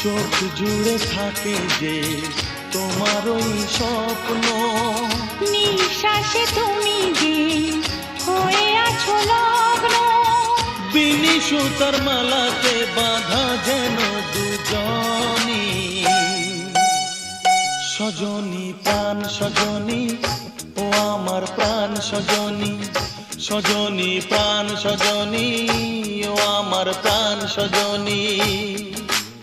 চোখ জুড়ে থাকে যে তোমার ওই স্বপ্ন, নিঃশ্বাসে তুমি যে হয়ে আছো লগ্ন, বিনি সুতার মালাতে বাঁধা যেন দুজনি। সজনী প্রাণ সজনী, ও আমার প্রাণ সজনী, সজনী প্রাণ সজনী, ও আমার প্রাণ সজনী।